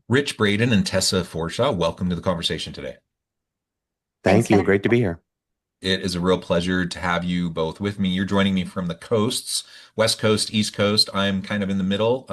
Rich Braden and Tessa Forshaw, welcome to the conversation today. Thanks Thank for you. having Great to be here. It is a real pleasure to have you both with me. You're joining me from the coasts, West Coast, East Coast. I'm kind of in the middle,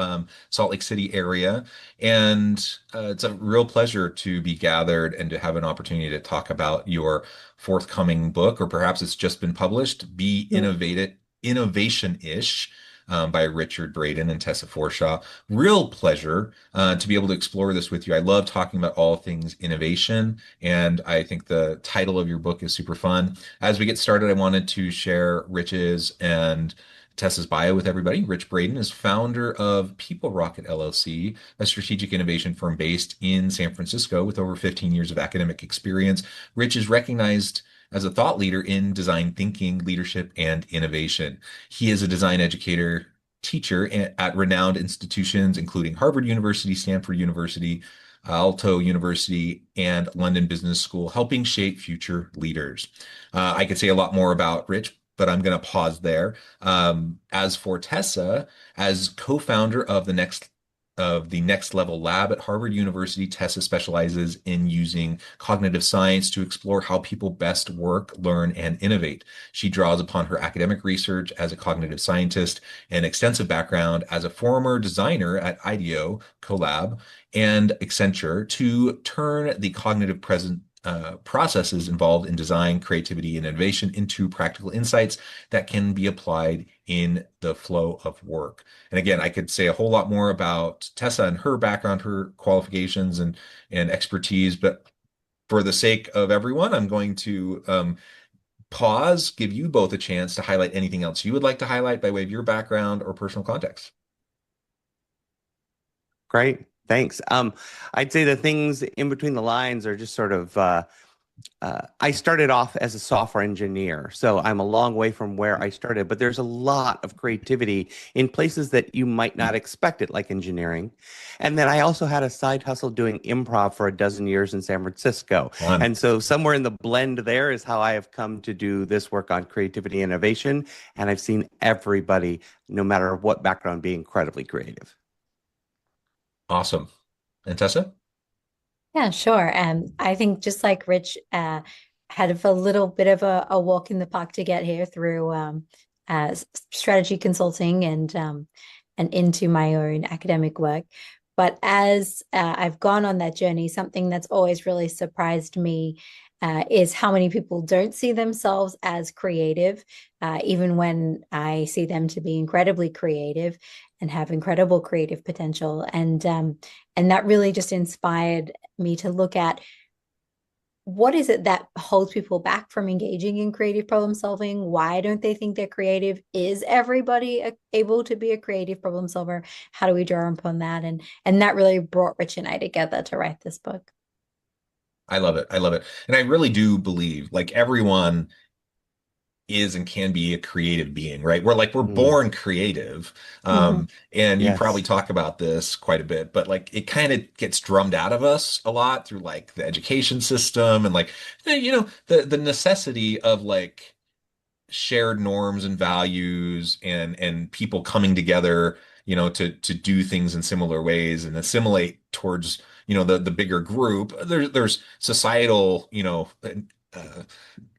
Salt Lake City area. And it's a real pleasure to be gathered and to have an opportunity to talk about your forthcoming book, or perhaps it's just been published, Be Mm. Innovative, Innovation-ish. By Richard Braden and Tessa Forshaw. Real pleasure to be able to explore this with you. I love talking about all things innovation, and I think the title of your book is super fun. As we get started, I wanted to share Rich's and Tessa's bio with everybody. Rich Braden is founder of People Rocket LLC, a strategic innovation firm based in San Francisco with over 15 years of academic experience. Rich is recognized as a thought leader in design thinking, leadership, and innovation. He is a design educator, teacher at renowned institutions, including Harvard University, Stanford University, Aalto University, and London Business School, helping shape future leaders. I could say a lot more about Rich, but I'm going to pause there. As for Tessa, as co-founder of the Next Level Lab at Harvard University, Tessa specializes in using cognitive science to explore how people best work, learn, and innovate. She draws upon her academic research as a cognitive scientist and extensive background as a former designer at IDEO, Collab, and Accenture to turn the cognitive present processes involved in design, creativity, and innovation into practical insights that can be applied in the flow of work. And again, I could say a whole lot more about Tessa and her background, her qualifications and expertise, but for the sake of everyone, I'm going to pause, give you both a chance to highlight anything else you would like to highlight by way of your background or personal context. Great. Thanks. I'd say the things in between the lines are just sort of I started off as a software engineer, so I'm a long way from where I started, but there's a lot of creativity in places that you might not expect it, like engineering. And then I also had a side hustle doing improv for a dozen years in San Francisco. Fun. And so somewhere in the blend there is how I have come to do this work on creativity and innovation. And I've seen everybody, no matter what background, be incredibly creative. Awesome. And Tessa? Yeah, sure. I think just like Rich had a little bit of a walk in the park to get here through strategy consulting and into my own academic work. But as I've gone on that journey, something that's always really surprised me is how many people don't see themselves as creative, even when I see them to be incredibly creative and have incredible creative potential. And that really just inspired me to look at what is it that holds people back from engaging in creative problem solving? Why don't they think they're creative? Is everybody able to be a creative problem solver? How do we draw upon that? And that really brought Rich and I together to write this book. I love it. I love it. And I really do believe like everyone is and can be a creative being, right? We're Mm, born creative. Mhm. And you probably yes. talk about this quite a bit, but like it kind of gets drummed out of us a lot through like the education system and like the necessity of like shared norms and values and people coming together, to do things in similar ways and assimilate towards, the bigger group. There's societal, uh,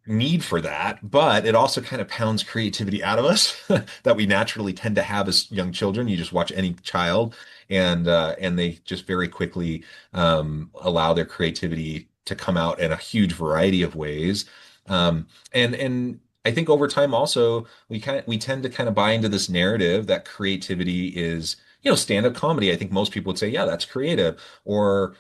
need for that, but it also kind of pounds creativity out of us that we naturally tend to have as young children. You just watch any child and they just very quickly allow their creativity to come out in a huge variety of ways. And I think over time also we tend to kind of buy into this narrative that creativity is, stand-up comedy. I think most people would say, yeah, that's creative, or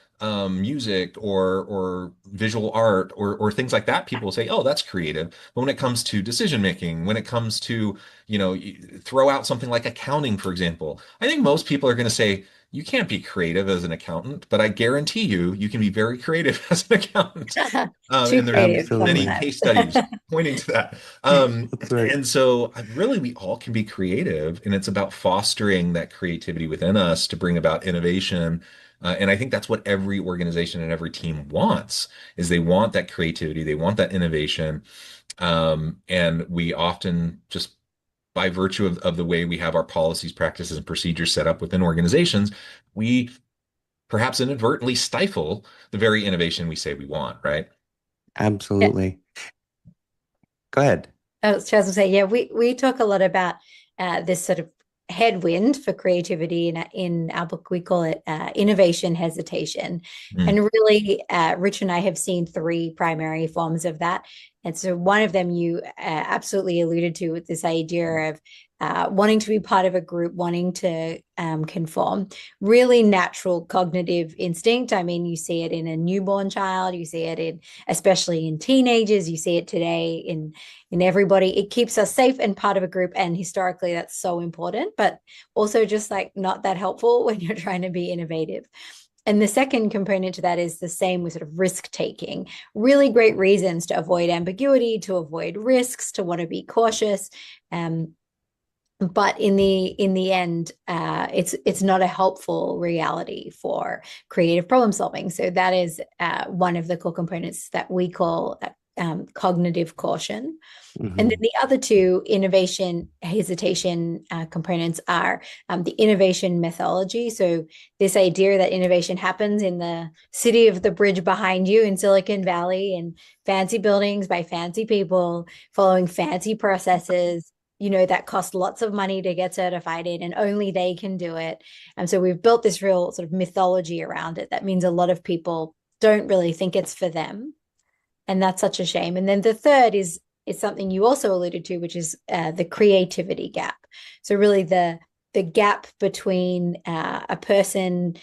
music or visual art or things like that. People will say, oh, that's creative. But when it comes to decision making, when it comes to, throw out something like accounting, for example, I think most people are going to say, you can't be creative as an accountant, but I guarantee you can be very creative as an accountant. Too And there's creative, some many Absolutely. have. case studies pointing to that. That's right. And so really we all can be creative, and it's about fostering that creativity within us to bring about innovation. And I think that's what every organization and every team wants, is they want that creativity, they want that innovation. And we often just by virtue of the way we have our policies, practices, and procedures set up within organizations, we perhaps inadvertently stifle the very innovation we say we want, right? Absolutely. Go ahead. I was just to say, yeah, we talk a lot about this sort of headwind for creativity. In our book, we call it innovation hesitation. Mm, And really, Rich and I have seen three primary forms of that. And so one of them you absolutely alluded to, with this idea of wanting to be part of a group, wanting to conform. Really natural cognitive instinct. I mean, you see it in a newborn child, you see it in, especially in teenagers, you see it today in everybody. It keeps us safe and part of a group, and historically that's so important, but also just like not that helpful when you're trying to be innovative. And the second component to that is the same with sort of risk taking. Really great reasons to avoid ambiguity, to avoid risks, to want to be cautious. But in the end, it's not a helpful reality for creative problem solving. So that is one of the core components that we call cognitive caution. Mm-hmm. And then the other two innovation hesitation components are the innovation methodology. So this idea that innovation happens in the city of the bridge behind you in Silicon Valley, in fancy buildings by fancy people, following fancy processes, that cost lots of money to get certified in, and only they can do it. And so we've built this real sort of mythology around it. That means a lot of people don't really think it's for them. And that's such a shame. And then the third is something you also alluded to, which is the creativity gap. So really the gap between a person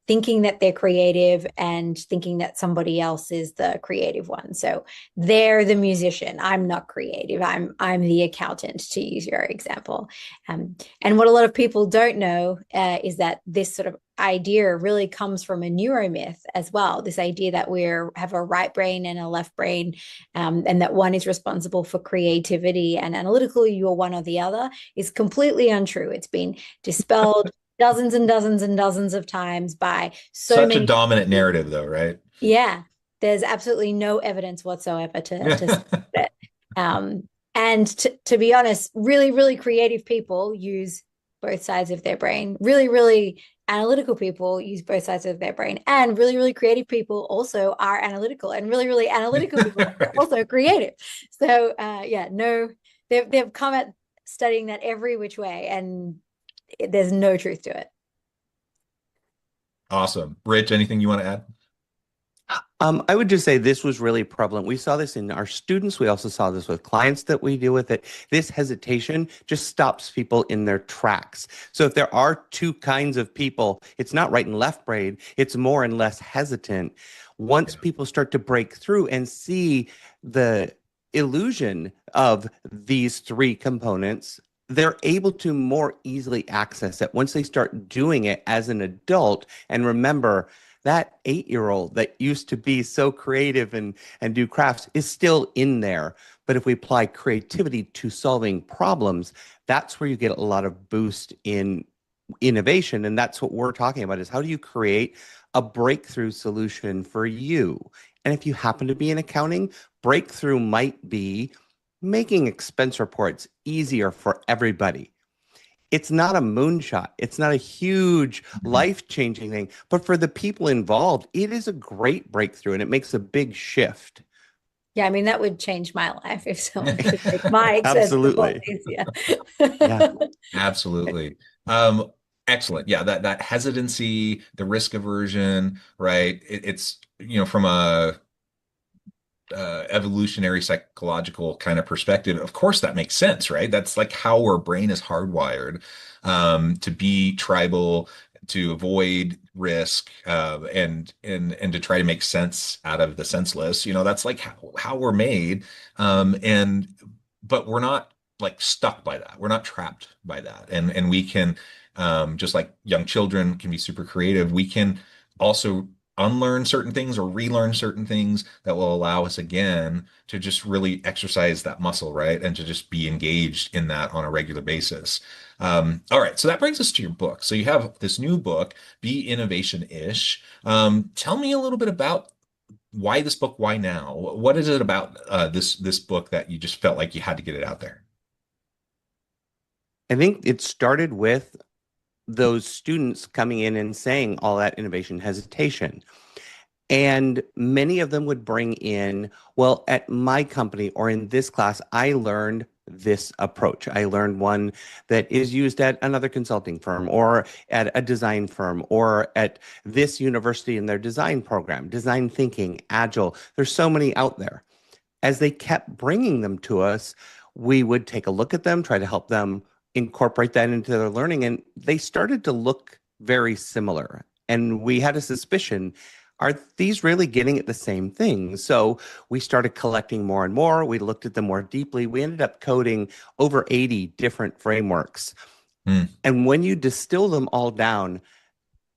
thinking that they're creative and thinking that somebody else is the creative one. So they're the musician. I'm not creative. I'm the accountant, to use your example. And what a lot of people don't know is that this sort of idea really comes from a neuromyth as well. This idea that we have a right brain and a left brain, and that one is responsible for creativity and analytically you're one or the other, is completely untrue. It's been dispelled dozens and dozens and dozens of times by such a many dominant narrative, though, right? Yeah, there's absolutely no evidence whatsoever to support it. And to be honest, really, really creative people use both sides of their brain. Really, really analytical people use both sides of their brain. And really, really creative people also are analytical. And really, really analytical people are Right. also creative. So no, they've come at studying that every which way, and there's no truth to it. Awesome. Rich, anything you want to add? I would just say this was really prevalent. We saw this in our students. We also saw this with clients that we deal with. It. This hesitation just stops people in their tracks. So if there are two kinds of people, it's not right and left brain. It's more and less hesitant. Once people start to break through and see the illusion of these three components, they're able to more easily access it once they start doing it as an adult. And remember, that 8-year-old that used to be so creative and do crafts is still in there. But if we apply creativity to solving problems, that's where you get a lot of boost in innovation. And that's what we're talking about, is how do you create a breakthrough solution for you? And if you happen to be in accounting, breakthrough might be making expense reports easier for everybody. It's not a moonshot. It's not a huge life-changing thing, but for the people involved, it is a great breakthrough and it makes a big shift. Yeah, I mean, that would change my life if someone could make my expense Absolutely. easier. Yeah. Absolutely. Excellent. Yeah, that hesitancy, the risk aversion, right? It's, from a evolutionary psychological kind of perspective, of course that makes sense, right? That's like how our brain is hardwired, to be tribal, to avoid risk, and to try to make sense out of the senseless. That's like how we're made. And but we're not like stuck by that. We're not trapped by that. And we can, just like young children can be super creative, we can also unlearn certain things or relearn certain things that will allow us again to just really exercise that muscle, right? And to just be engaged in that on a regular basis. All right, so that brings us to your book. So you have this new book, Be Innovation-ish. Tell me a little bit about why this book, why now? What is it about this book that you just felt like you had to get it out there? I think it started with those students coming in and saying all that innovation hesitation. And many of them would bring in, well, at my company or in this class, I learned this approach. I learned one that is used at another consulting firm or at a design firm or at this university in their design program, design thinking, agile. There's so many out there. As they kept bringing them to us, we would take a look at them, try to help them incorporate that into their learning. And they started to look very similar. And we had a suspicion, are these really getting at the same thing? So we started collecting more and more. We looked at them more deeply. We ended up coding over 80 different frameworks. And when you distill them all down,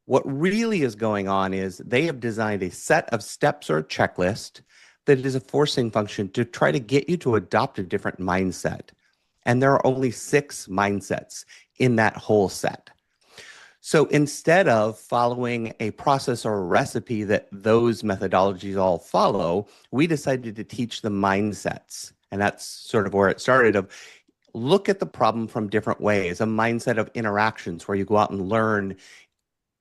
what really is going on is they have designed a set of steps or a checklist that is a forcing function to try to get you to adopt a different mindset. And there are only 6 mindsets in that whole set. So instead of following a process or a recipe that those methodologies all follow, we decided to teach the mindsets. And that's sort of where it started of look at the problem from different ways, a mindset of interactions where you go out and learn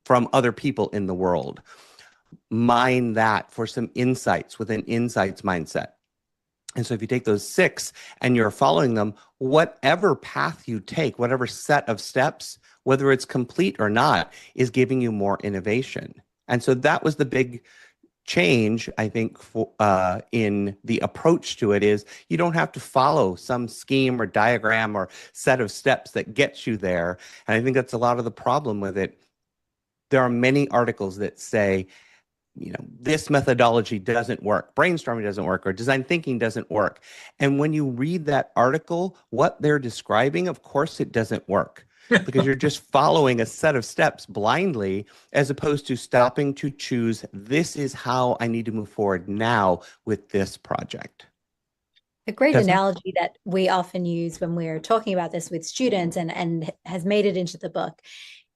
from other people in the world. Mine that for some insights with an insights mindset. And so if you take those 6 and you're following them, whatever path you take, whatever set of steps, whether it's complete or not, is giving you more innovation. And so that was the big change, I think, in the approach to it is you don't have to follow some scheme or diagram or set of steps that gets you there. And I think that's a lot of the problem with it. There are many articles that say, this methodology doesn't work, brainstorming doesn't work, or design thinking doesn't work. And when you read that article, what they're describing, of course, it doesn't work because you're just following a set of steps blindly, as opposed to stopping to choose, this is how I need to move forward now with this project. A great analogy that we often use when we're talking about this with students and has made it into the book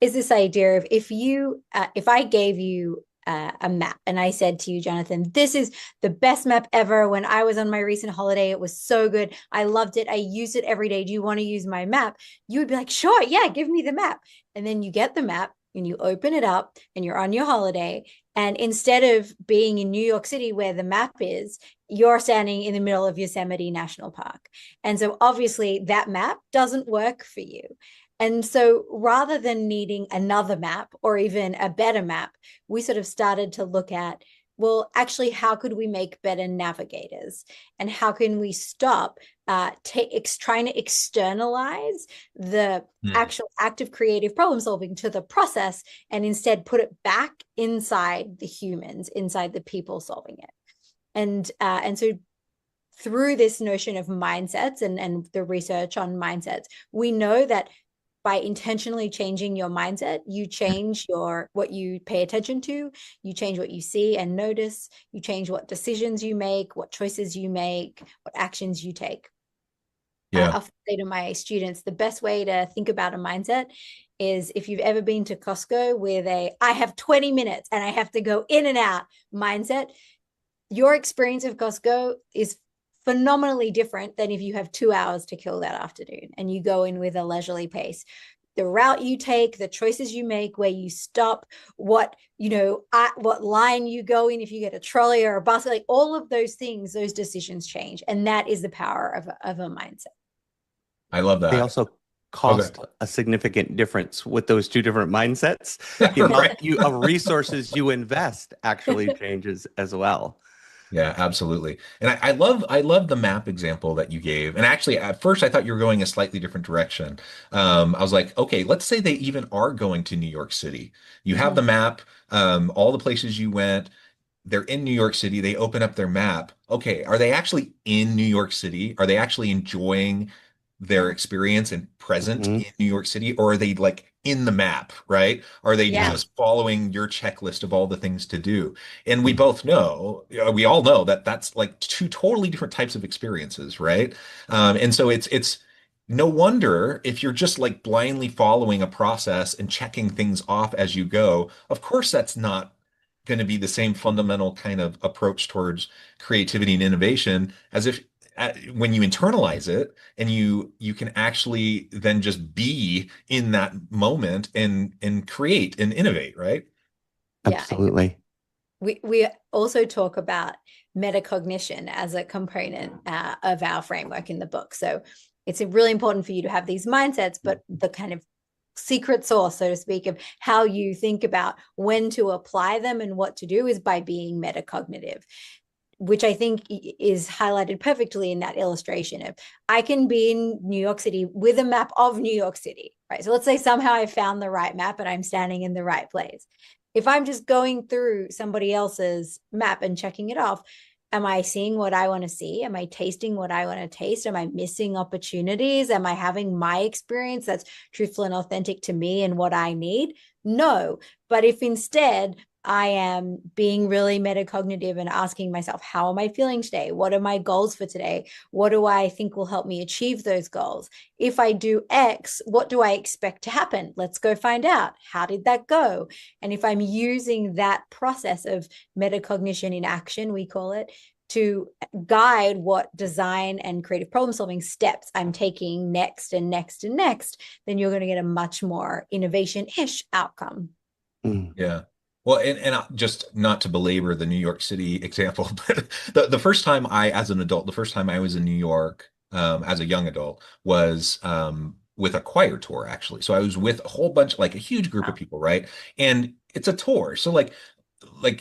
is this idea of if I gave you a map and I said to you, Jonathan, this is the best map ever. When I was on my recent holiday, it was so good. I loved it. I used it every day. Do you want to use my map? You would be like, sure, yeah, give me the map. And then you get the map and you open it up and you're on your holiday. And instead of being in New York City where the map is, you're standing in the middle of Yosemite National Park. And so obviously that map doesn't work for you. And so rather than needing another map or even a better map, we sort of started to look at, well, actually, how could we make better navigators? And how can we stop trying to externalize the actual act of creative problem solving to the process and instead put it back inside the humans, inside the people solving it. And so through this notion of mindsets and the research on mindsets, we know that by intentionally changing your mindset, you change what you pay attention to, you change what you see and notice, you change what decisions you make, what choices you make, what actions you take. I often say to my students, the best way to think about a mindset is if you've ever been to Costco with I have 20 minutes and I have to go in and out mindset, your experience of Costco is phenomenally different than if you have 2 hours to kill that afternoon and you go in with a leisurely pace. The route you take, the choices you make, where you stop, what line you go in, if you get a trolley or a bus, like all of those things, those decisions change. And that is the power of a mindset. I love that. They also cost a significant difference with those 2 different mindsets. The amount of resources you invest actually changes as well. Yeah, absolutely. And I love the map example that you gave. And actually, at first, I thought you were going a slightly different direction. I was like, okay, let's say they even are going to New York City. You have the map, all the places you went. They're in New York City. They open up their map. Okay, are they actually in New York City? Are they actually enjoying their experience and present in New York City, or are they like in the map, right? Are they just following your checklist of all the things to do? And we both know, we all know that that's like 2 totally different types of experiences, right? And so it's no wonder if you're just like blindly following a process and checking things off as you go, of course, that's not going to be the same fundamental kind of approach towards creativity and innovation as if when you internalize it and you can actually then just be in that moment and create and innovate, right? Yeah. Absolutely. We also talk about metacognition as a component of our framework in the book. So it's really important for you to have these mindsets, but the kind of secret sauce, so to speak, of how you think about when to apply them and what to do is by being metacognitive, which I think is highlighted perfectly in that illustration of I can be in New York City with a map of New York City, right? So let's say somehow I found the right map and I'm standing in the right place. If I'm just going through somebody else's map and checking it off, am I seeing what I want to see? Am I tasting what I want to taste? Am I missing opportunities? Am I having my experience that's truthful and authentic to me and what I need? No. But if instead I am being really metacognitive and asking myself, how am I feeling today? What are my goals for today? What do I think will help me achieve those goals? If I do X, what do I expect to happen? Let's go find out. How did that go? And if I'm using that process of metacognition in action, we call it, to guide what design and creative problem solving steps I'm taking next and next and next, then you're going to get a much more innovation-ish outcome. Mm. Yeah. Well, and just not to belabor the New York City example, but the first time as an adult, the first time I was in New York, as a young adult was, with a choir tour, actually. So I was with a whole bunch, like a huge group of Wow. people, right? And it's a tour. So like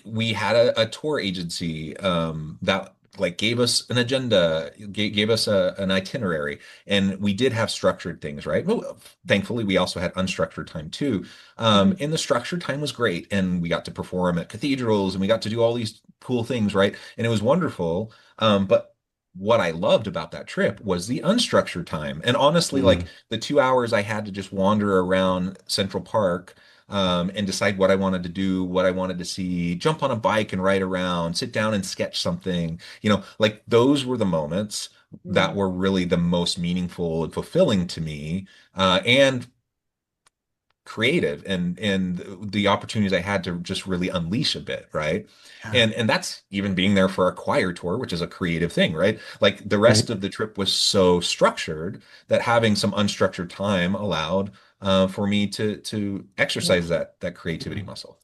we had a tour agency, that like gave us an agenda, gave us an itinerary, and we did have structured things, right? Well, thankfully, we also had unstructured time too. Mhm. And the structured time was great, and we got to perform at cathedrals, and we got to do all these cool things, right? And it was wonderful. But what I loved about that trip was the unstructured time. And honestly, like Mm. the 2 hours I had to just wander around Central Park, and decide what I wanted to do, what I wanted to see, jump on a bike and ride around, sit down and sketch something. Like those were the moments that Mm. were really the most meaningful and fulfilling to me, and creative, and the opportunities I had to just really unleash a bit, right? Yeah. And that's even being there for a choir tour, which is a creative thing, right? Like the Right. rest of the trip was so structured that having some unstructured time allowed, for me to Yeah. exercise that creativity muscle.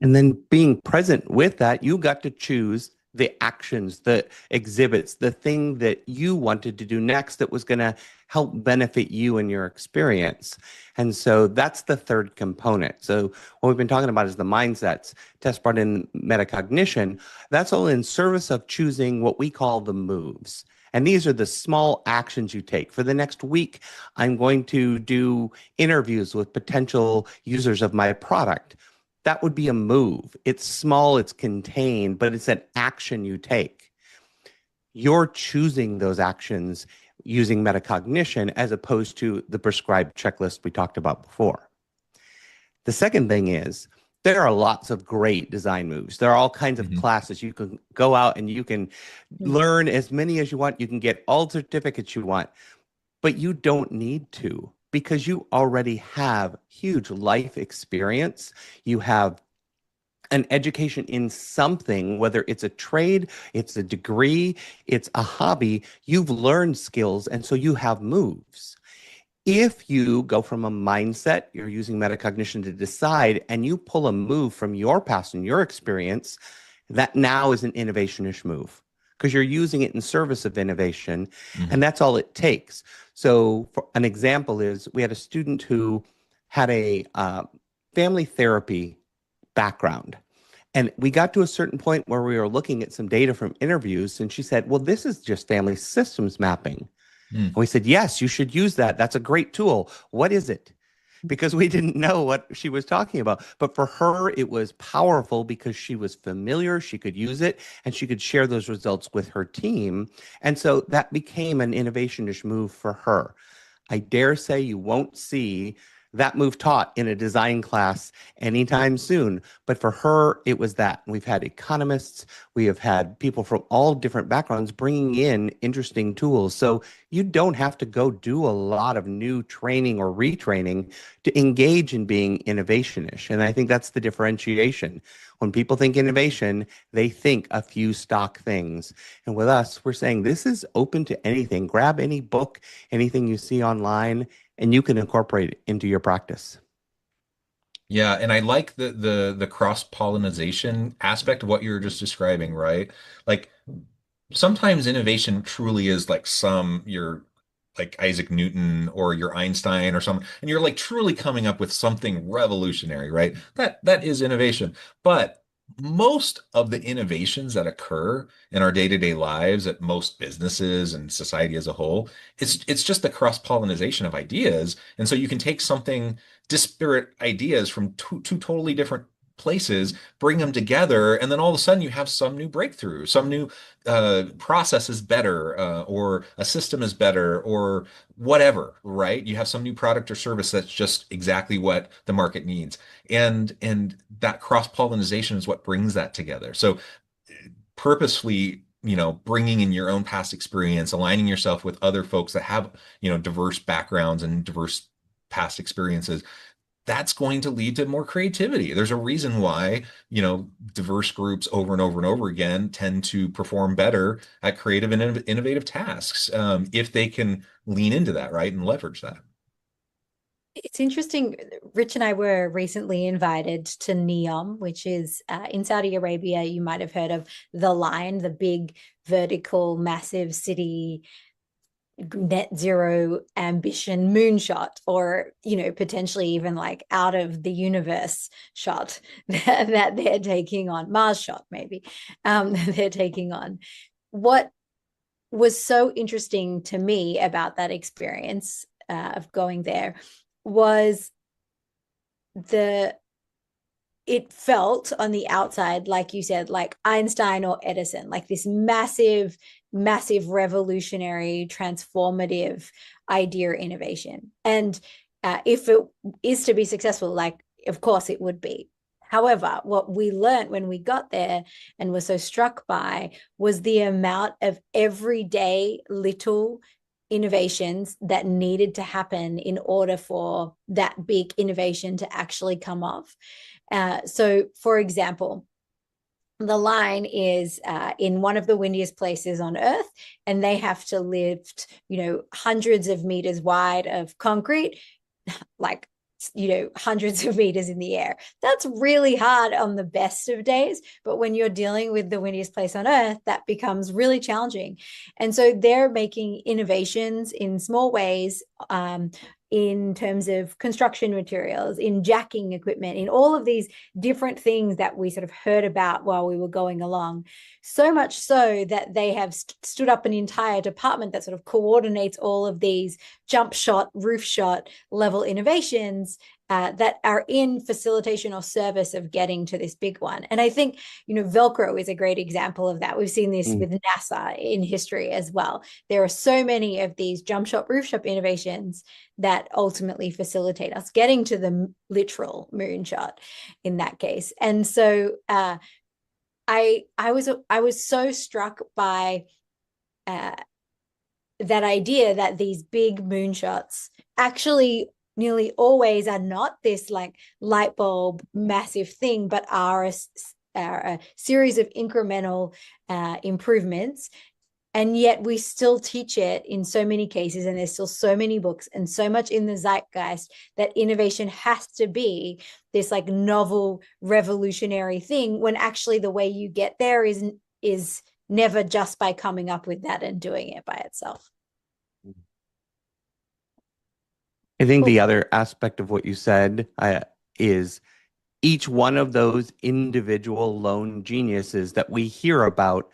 And then being present with that, you got to choose the actions, the exhibits, the thing that you wanted to do next that was going to help benefit you and your experience. And so that's the third component. So what we've been talking about is the mindsets. Tess brought in metacognition. That's all in service of choosing what we call the moves. And these are the small actions you take. For the next week, I'm going to do interviews with potential users of my product. That would be a move. It's small, it's contained, but it's an action you take. You're choosing those actions using metacognition as opposed to the prescribed checklist we talked about before. The second thing is there are lots of great design moves. There are all kinds of Mhm. classes. You can go out and you can learn as many as you want. You can get all certificates you want, but you don't need to because you already have huge life experience. You have an education in something, whether it's a trade, it's a degree, it's a hobby. You've learned skills, and so you have moves. If you go from a mindset, you're using metacognition to decide, and you pull a move from your past and your experience, that now is an innovation-ish move because you're using it in service of innovation, and Mhm. that's all it takes. So, for an example is we had a student who had a family therapy background. And we got to a certain point where we were looking at some data from interviews, and she said, well, this is just family systems mapping. And Mm. we said, yes, you should use that. That's a great tool. What is it? Because we didn't know what she was talking about. But for her, it was powerful because she was familiar, she could use it, and she could share those results with her team. And so that became an innovation-ish move for her. I dare say you won't see that move taught in a design class anytime soon. But for her, it was that. We've had economists, we have had people from all different backgrounds bringing in interesting tools. So you don't have to go do a lot of new training or retraining to engage in being innovation-ish. And I think that's the differentiation. When people think innovation, they think a few stock things. And with us, we're saying this is open to anything. Grab any book, anything you see online, and you can incorporate it into your practice. Yeah, and I like the cross-pollination aspect of what you were just describing, right? Like sometimes innovation truly is like you're like Isaac Newton or you're Einstein or something, and you're like truly coming up with something revolutionary, right? That is innovation. But most of the innovations that occur in our day-to-day lives at most businesses and society as a whole, it's just the cross-pollination of ideas. And so you can take something disparate ideas from two totally different places, bring them together, and then all of a sudden you have some new breakthrough, some new process is better, or a system is better, or whatever, right? You have some new product or service that's just exactly what the market needs. And that cross-pollination is what brings that together. So purposefully, bringing in your own past experience, aligning yourself with other folks that have, diverse backgrounds and diverse past experiences, that's going to lead to more creativity. There's a reason why, diverse groups over and over and over again tend to perform better at creative and innovative tasks, if they can lean into that, right, and leverage that. It's interesting. Rich and I were recently invited to NEOM, which is in Saudi Arabia. You might have heard of the Line, the big vertical, massive city net zero ambition moonshot, or potentially even like out of the universe shot that they're taking on, Mars shot maybe, they're taking on. What was so interesting to me about that experience of going there was it felt on the outside, like you said, like Einstein or Edison, like this massive, massive, revolutionary, transformative idea or innovation. And if it is to be successful, like, of course it would be. However, what we learned when we got there and were so struck by was the amount of everyday little innovations that needed to happen in order for that big innovation to actually come off. So, for example, the Line is in one of the windiest places on Earth, and they have to lift, hundreds of meters wide of concrete, like, hundreds of meters in the air. That's really hard on the best of days. But when you're dealing with the windiest place on Earth, that becomes really challenging. And so they're making innovations in small ways, in terms of construction materials, in jacking equipment, in all of these different things that we sort of heard about while we were going along. So much so that they have stood up an entire department that sort of coordinates all of these jump shot, roof shot level innovations that are in facilitation or service of getting to this big one. And I think, Velcro is a great example of that. We've seen this with NASA in history as well. There are so many of these jump shot, roof shot innovations that ultimately facilitate us getting to the literal moonshot in that case. And so I was so struck by that idea that these big moonshots actually nearly always are not this like light bulb massive thing, but are a series of incremental improvements. And yet we still teach it in so many cases, and there's still so many books and so much in the zeitgeist that innovation has to be this like novel, revolutionary thing, when actually the way you get there is never just by coming up with that and doing it by itself. I think the other aspect of what you said is each one of those individual lone geniuses that we hear about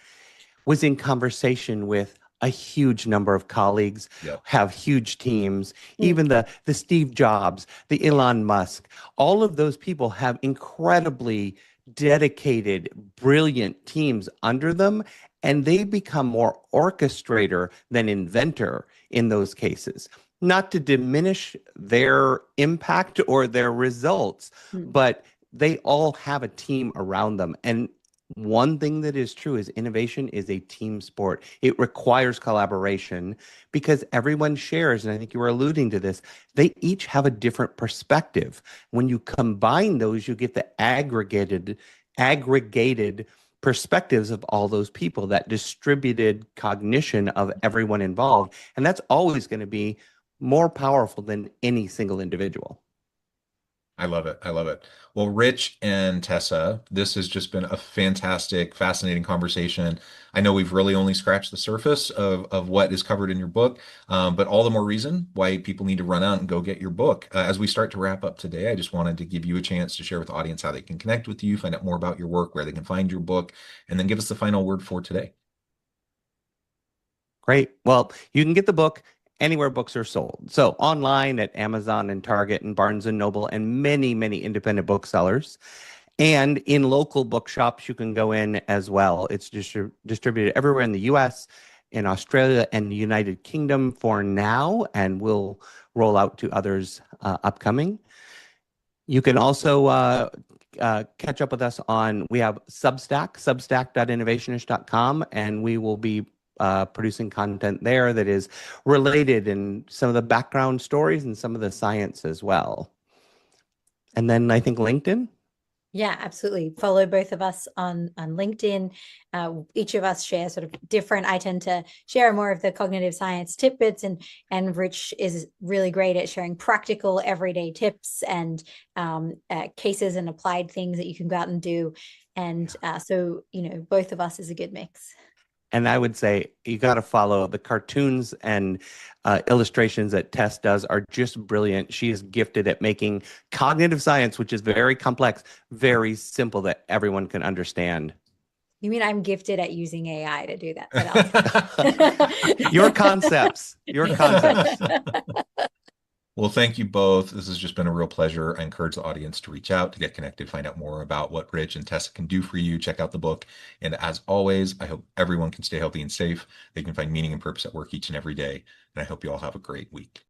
was in conversation with a huge number of colleagues, have huge teams, even the Steve Jobs, the Elon Musk, all of those people have incredibly dedicated, brilliant teams under them, and they become more orchestrator than inventor in those cases. not to diminish their impact or their results, Mm. but they all have a team around them. And one thing that is true is innovation is a team sport. It requires collaboration because everyone shares, and I think you were alluding to this, they each have a different perspective. When you combine those, you get the aggregated perspectives of all those people, that distributed cognition of everyone involved. And that's always going to be more powerful than any single individual. I love it. I love it. Well, Rich and Tessa, this has just been a fantastic, fascinating conversation. I know we've really only scratched the surface of what is covered in your book, but all the more reason why people need to run out and go get your book. As we start to wrap up today, I just wanted to give you a chance to share with the audience how they can connect with you, find out more about your work, where they can find your book, and then give us the final word for today. Great. Well, you can get the book anywhere books are sold. So online at Amazon and Target and Barnes and Noble and many, many independent booksellers. And in local bookshops, you can go in as well. It's distributed everywhere in the US, in Australia, and the United Kingdom for now, and will roll out to others upcoming. You can also catch up with us we have Substack, substack.innovationish.com, and we will be producing content there that is related in some of the background stories and some of the science as well. And then I think LinkedIn. Yeah, absolutely. Follow both of us on LinkedIn. Each of us share sort of different. I tend to share more of the cognitive science tidbits, and Rich is really great at sharing practical everyday tips and cases and applied things that you can go out and do. And so, both of us is a good mix. And I would say you got to follow the cartoons and illustrations that Tess does are just brilliant. She is gifted at making cognitive science, which is very complex, very simple that everyone can understand. You mean I'm gifted at using AI to do that? What else? Your concepts. Well, thank you both. This has just been a real pleasure. I encourage the audience to reach out, to get connected, find out more about what Rich and Tessa can do for you. Check out the book. And as always, I hope everyone can stay healthy and safe. They can find meaning and purpose at work each and every day. And I hope you all have a great week.